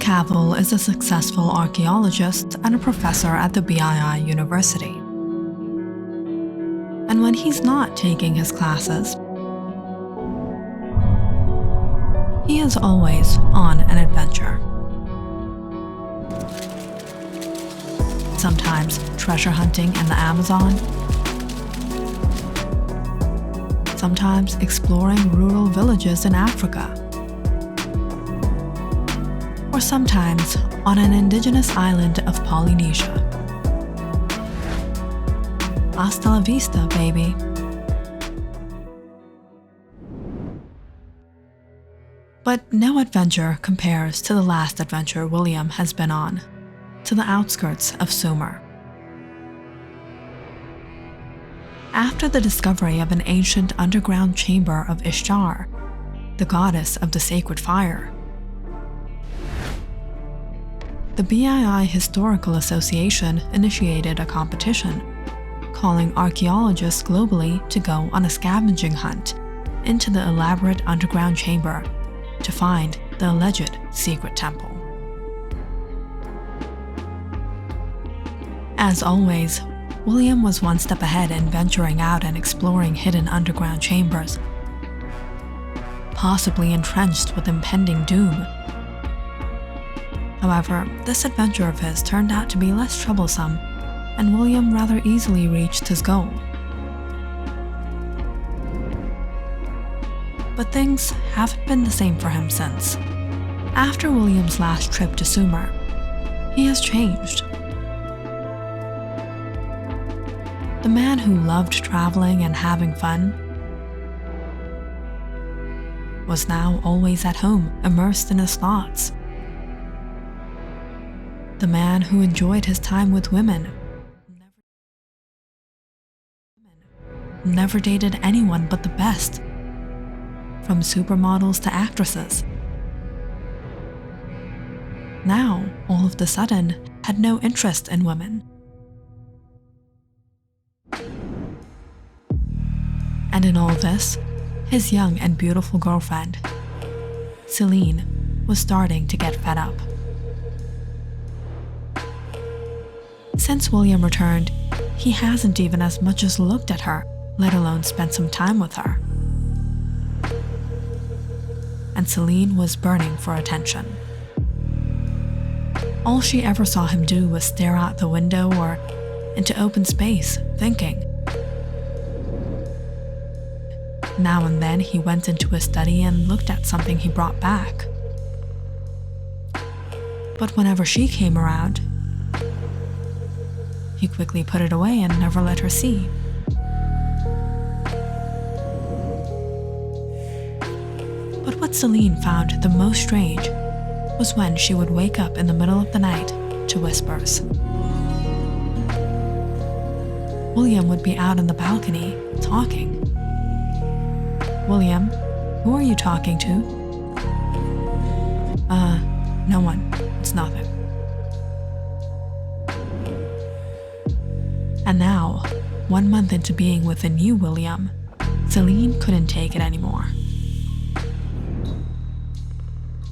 Cavil is a successful archaeologist and a professor at the BII University. And when he's not taking his classes, he is always on an adventure. Sometimes treasure hunting in the Amazon, sometimes exploring rural villages in Africa, or sometimes on an indigenous island of Polynesia. Hasta la vista, baby. But no adventure compares to the last adventure William has been on, to the outskirts of Sumer. After the discovery of an ancient underground chamber of Ishtar, the goddess of the sacred fire, the BII Historical Association initiated a competition, calling archaeologists globally to go on a scavenging hunt into the elaborate underground chamber to find the alleged secret temple. As always, William was one step ahead in venturing out and exploring hidden underground chambers, possibly entrenched with impending doom. However, this adventure of his turned out to be less troublesome, and William rather easily reached his goal. But things haven't been the same for him since. After William's last trip to Sumer, he has changed. The man who loved traveling and having fun was now always at home, immersed in his thoughts. The man who enjoyed his time with women never dated anyone but the best, from supermodels to actresses. Now, all of a sudden, had no interest in women. And in all this, his young and beautiful girlfriend, Celine, was starting to get fed up. Since William returned, he hasn't even as much as looked at her, let alone spent some time with her. And Celine was burning for attention. All she ever saw him do was stare out the window or into open space, thinking. Now and then he went into his study and looked at something he brought back. But whenever she came around, he quickly put it away and never let her see. But what Celine found the most strange was when she would wake up in the middle of the night to whispers. William would be out on the balcony, talking. "William, who are you talking to?" No one. It's nothing." And now, 1 month into being with the new William, Celine couldn't take it anymore.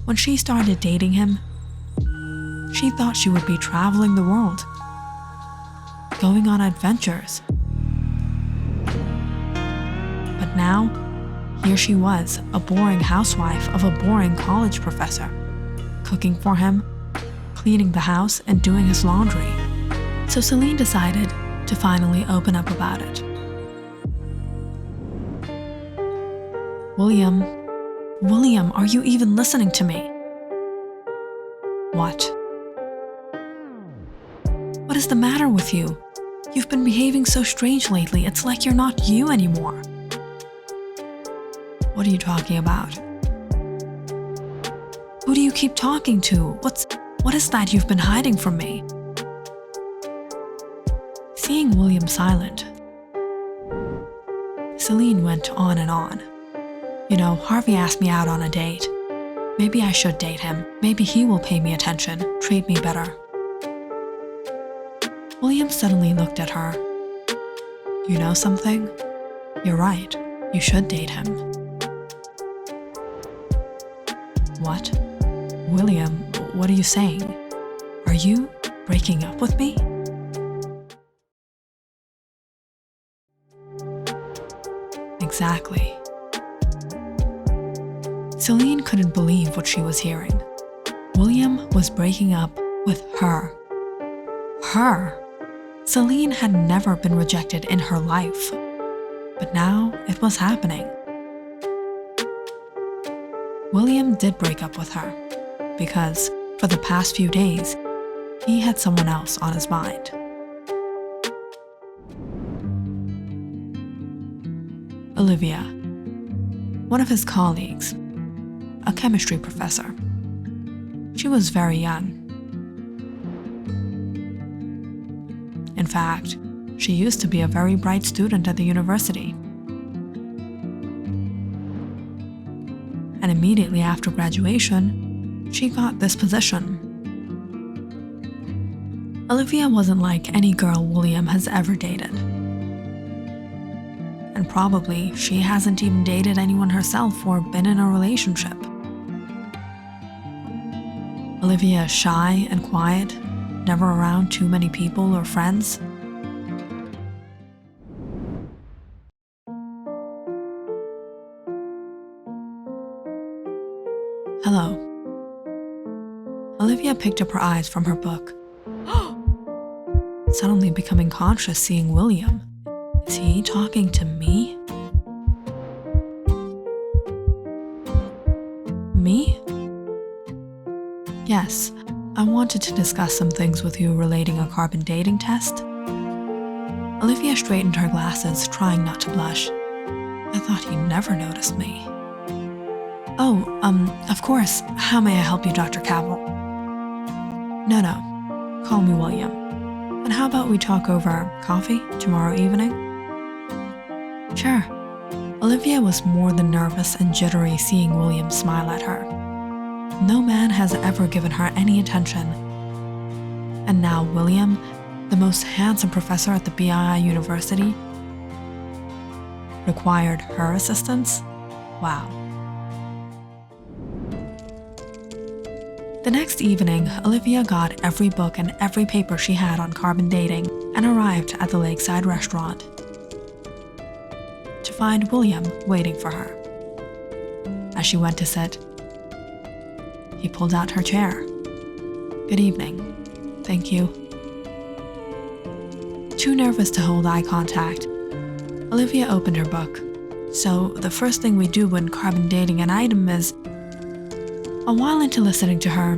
When she started dating him, she thought she would be traveling the world, going on adventures. But now, here she was, a boring housewife of a boring college professor, cooking for him, cleaning the house, and doing his laundry. So Celine decided to finally open up about it. William, are you even listening to me?" "What?" "What is the matter with you? You've been behaving so strange lately, it's like you're not you anymore." "What are you talking about?" "Who do you keep talking to? What is that you've been hiding from me?" Seeing William silent, Celine went on and on. "You know, Harvey asked me out on a date. Maybe I should date him. Maybe he will pay me attention, treat me better." William suddenly looked at her. "You know something? You're right. You should date him." "What? William, what are you saying? Are you breaking up with me? Exactly. Celine couldn't believe what she was hearing. William was breaking up with her. Her! Celine had never been rejected in her life. But now it was happening. William did break up with her because, for the past few days, he had someone else on his mind. Olivia, one of his colleagues, a chemistry professor. She was very young. In fact, she used to be a very bright student at the university. And immediately after graduation, she got this position. Olivia wasn't like any girl William has ever dated. And probably she hasn't even dated anyone herself or been in a relationship. Olivia is shy and quiet, never around too many people or friends. Hello. Olivia picked up her eyes from her book, suddenly becoming conscious seeing William. Is he talking to me? Me? Yes, I wanted to discuss some things with you relating a carbon dating test. Olivia straightened her glasses, trying not to blush. I thought he never noticed me. Oh, of course. How may I help you, Dr. Cavil? No. Call me William. And how about we talk over coffee tomorrow evening? Sure. Olivia was more than nervous and jittery seeing William smile at her. No man has ever given her any attention. And now William, the most handsome professor at the BII University, required her assistance? Wow. The next evening, Olivia got every book and every paper she had on carbon dating and arrived at the lakeside restaurant to find William waiting for her. As she went to sit, he pulled out her chair. Good evening. Thank you. Too nervous to hold eye contact, Olivia opened her book. So the first thing we do when carbon dating an item is... A while into listening to her,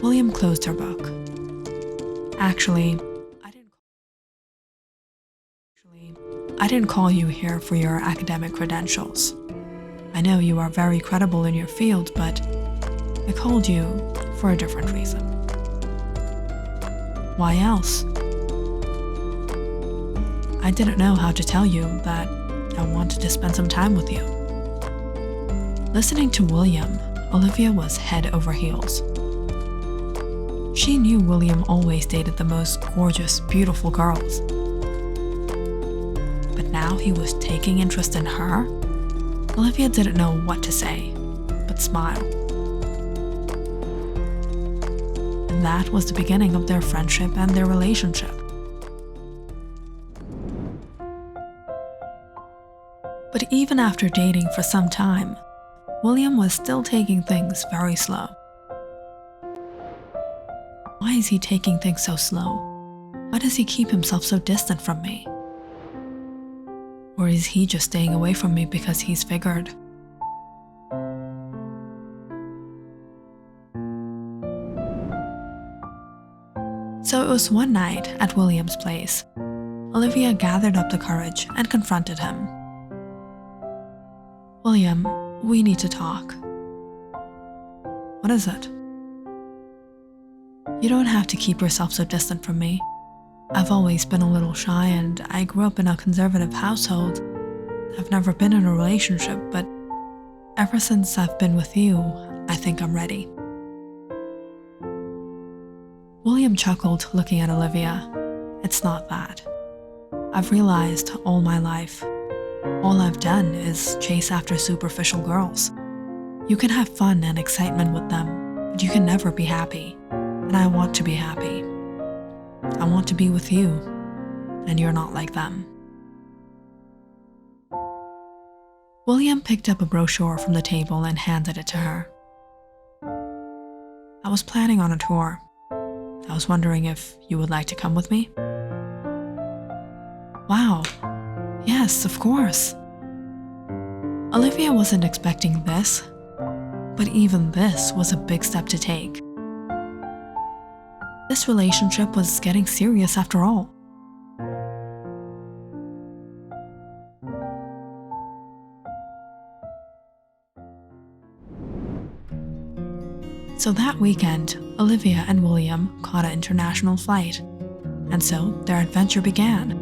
William closed her book. Actually, I didn't call you here for your academic credentials. I know you are very credible in your field, but I called you for a different reason. Why else? I didn't know how to tell you that I wanted to spend some time with you. Listening to William, Olivia was head over heels. She knew William always dated the most gorgeous, beautiful girls. But now he was taking interest in her? Olivia didn't know what to say, but smile. And that was the beginning of their friendship and their relationship. But even after dating for some time, William was still taking things very slow. Why is he taking things so slow? Why does he keep himself so distant from me? Or is he just staying away from me because he's figured? So it was one night at William's place. Olivia gathered up the courage and confronted him. William, we need to talk. What is it? You don't have to keep yourself so distant from me. I've always been a little shy and I grew up in a conservative household. I've never been in a relationship, but ever since I've been with you, I think I'm ready. William chuckled, looking at Olivia. It's not that. I've realized all my life, all I've done is chase after superficial girls. You can have fun and excitement with them, but you can never be happy, and I want to be happy. I want to be with you, and you're not like them." William picked up a brochure from the table and handed it to her. "I was planning on a tour. I was wondering if you would like to come with me?" "Wow, yes, of course." Olivia wasn't expecting this, but even this was a big step to take. This relationship was getting serious after all. So that weekend, Olivia and William caught an international flight, and so their adventure began.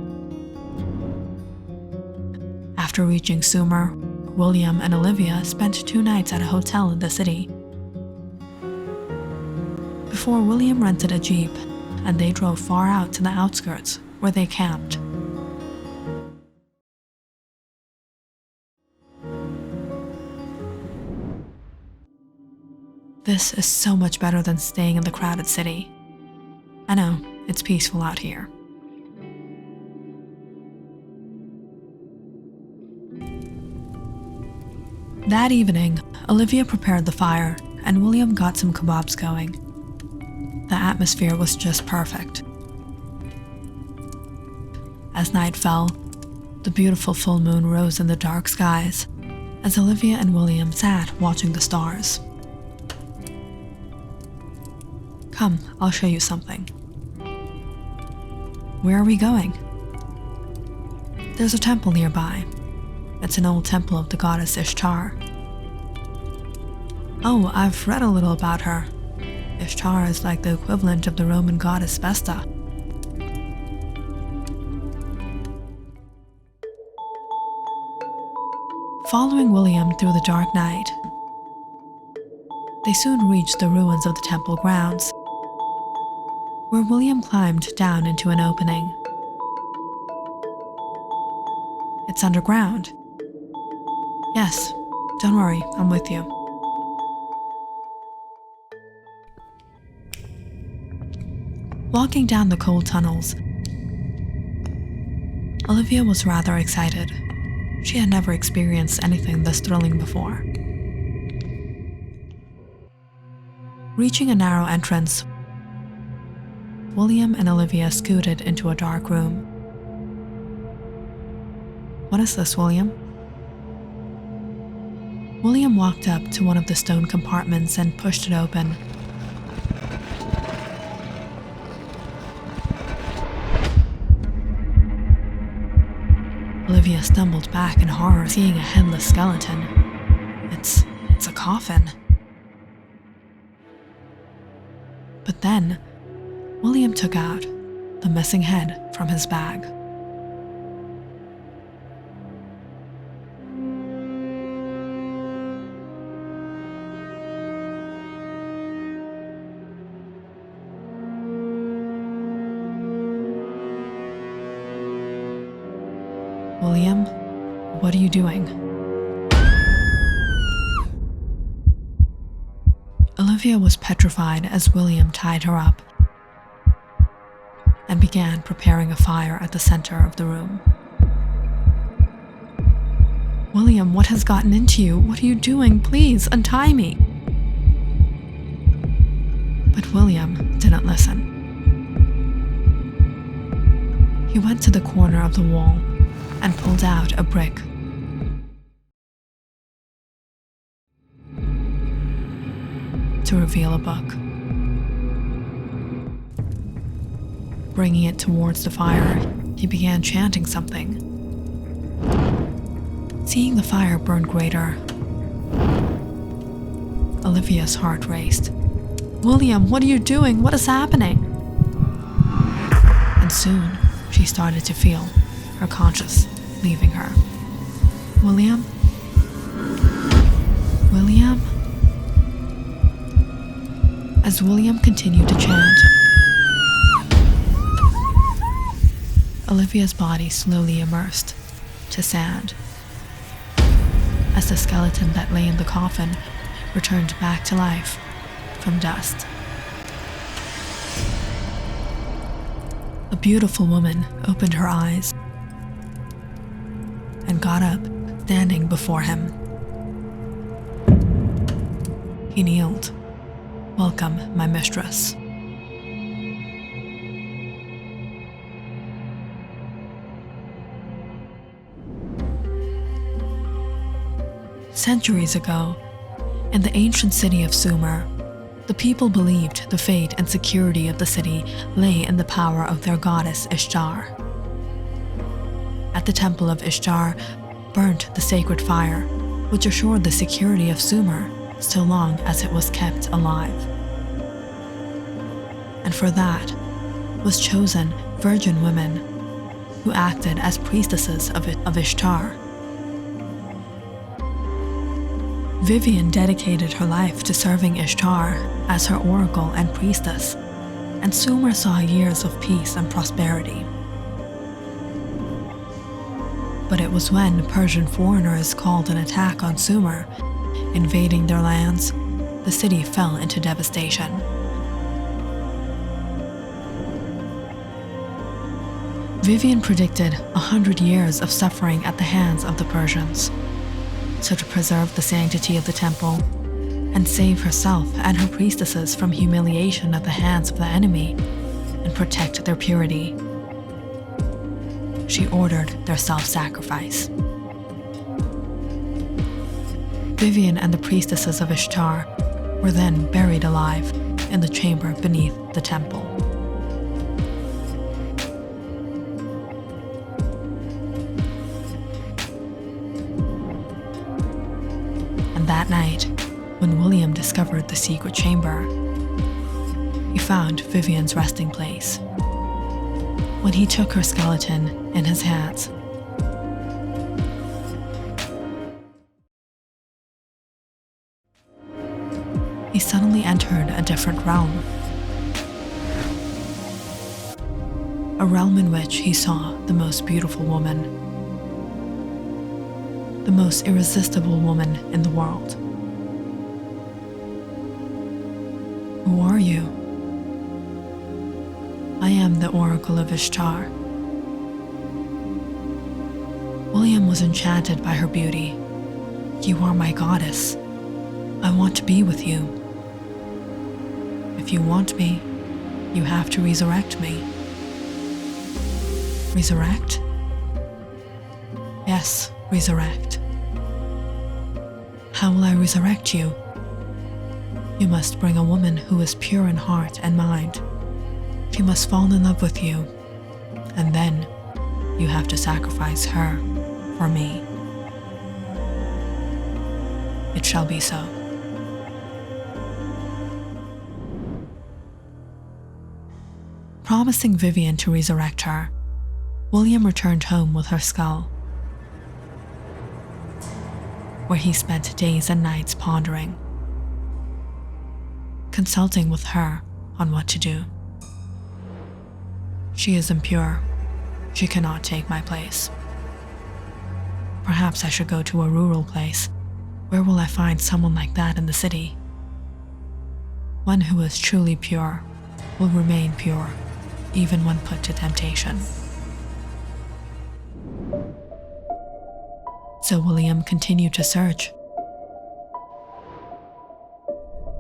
After reaching Sumer, William and Olivia spent 2 nights at a hotel in the city. Before William rented a jeep, and they drove far out to the outskirts, where they camped. This is so much better than staying in the crowded city. I know, it's peaceful out here. That evening, Olivia prepared the fire, and William got some kebabs going. The atmosphere was just perfect. As night fell, the beautiful full moon rose in the dark skies, as Olivia and William sat watching the stars. "Come, I'll show you something." "Where are we going?" "There's a temple nearby. It's an old temple of the goddess Ishtar." "Oh, I've read a little about her. Ishtar is like the equivalent of the Roman goddess Vesta." Following William through the dark night, they soon reached the ruins of the temple grounds, where William climbed down into an opening. "It's underground." "Yes, don't worry, I'm with you." Walking down the cold tunnels, Olivia was rather excited. She had never experienced anything this thrilling before. Reaching a narrow entrance, William and Olivia scooted into a dark room. "What is this, William?" William walked up to one of the stone compartments and pushed it open. Olivia stumbled back in horror, seeing a headless skeleton. It's a coffin. But then, William took out the missing head from his bag. "William, what are you doing?" Olivia was petrified as William tied her up and began preparing a fire at the center of the room. "William, what has gotten into you? What are you doing? Please, untie me." But William didn't listen. He went to the corner of the wall and pulled out a brick. To reveal a book. Bringing it towards the fire, he began chanting something. Seeing the fire burn greater, Olivia's heart raced. "William, what are you doing? What is happening?" And soon, she started to feel her conscience leaving her. "William? William?" As William continued to chant, Olivia's body slowly immersed to sand. As the skeleton that lay in the coffin returned back to life, from dust. A beautiful woman opened her eyes and got up, standing before him. He kneeled. "Welcome, my mistress." Centuries ago, in the ancient city of Sumer, the people believed the fate and security of the city lay in the power of their goddess Ishtar. At the Temple of Ishtar burnt the sacred fire, which assured the security of Sumer so long as it was kept alive. And for that was chosen virgin women who acted as priestesses of Ishtar. Vivian dedicated her life to serving Ishtar as her oracle and priestess, and Sumer saw years of peace and prosperity. But it was when Persian foreigners called an attack on Sumer, invading their lands, the city fell into devastation. Vivian predicted 100 years of suffering at the hands of the Persians. So to preserve the sanctity of the temple and save herself and her priestesses from humiliation at the hands of the enemy and protect their purity, she ordered their self-sacrifice. Vivian and the priestesses of Ishtar were then buried alive in the chamber beneath the temple. That night, when William discovered the secret chamber, he found Vivian's resting place. When he took her skeleton in his hands, he suddenly entered a different realm. A realm in which he saw the most beautiful woman, the most irresistible woman in the world. "Who are you?" "I am the oracle of Ishtar." William was enchanted by her beauty. "You are my goddess. I want to be with you. If you want me, you have to resurrect me." "Resurrect?" "Yes, resurrect." "How will I resurrect you?" "You must bring a woman who is pure in heart and mind. She must fall in love with you, and then you have to sacrifice her for me." "It shall be so." Promising Vivian to resurrect her, William returned home with her skull, where he spent days and nights pondering, consulting with her on what to do. "She is impure. She cannot take my place. Perhaps I should go to a rural place. Where will I find someone like that in the city? One who is truly pure will remain pure, even when put to temptation." So William continued to search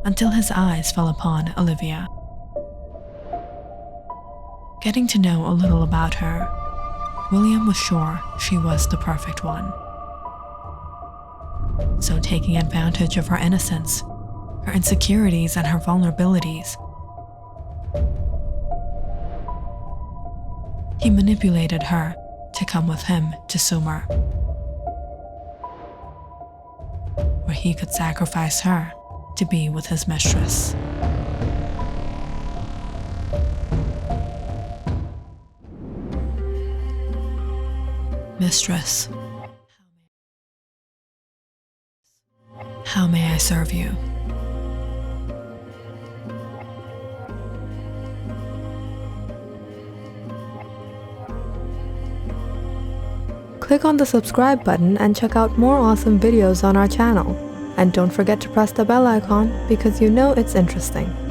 until his eyes fell upon Olivia. Getting to know a little about her, William was sure she was the perfect one. So taking advantage of her innocence, her insecurities, and her vulnerabilities, he manipulated her to come with him to Sumer, where he could sacrifice her to be with his mistress. "Mistress, how may I serve you?" Click on the subscribe button and check out more awesome videos on our channel. And don't forget to press the bell icon because you know it's interesting.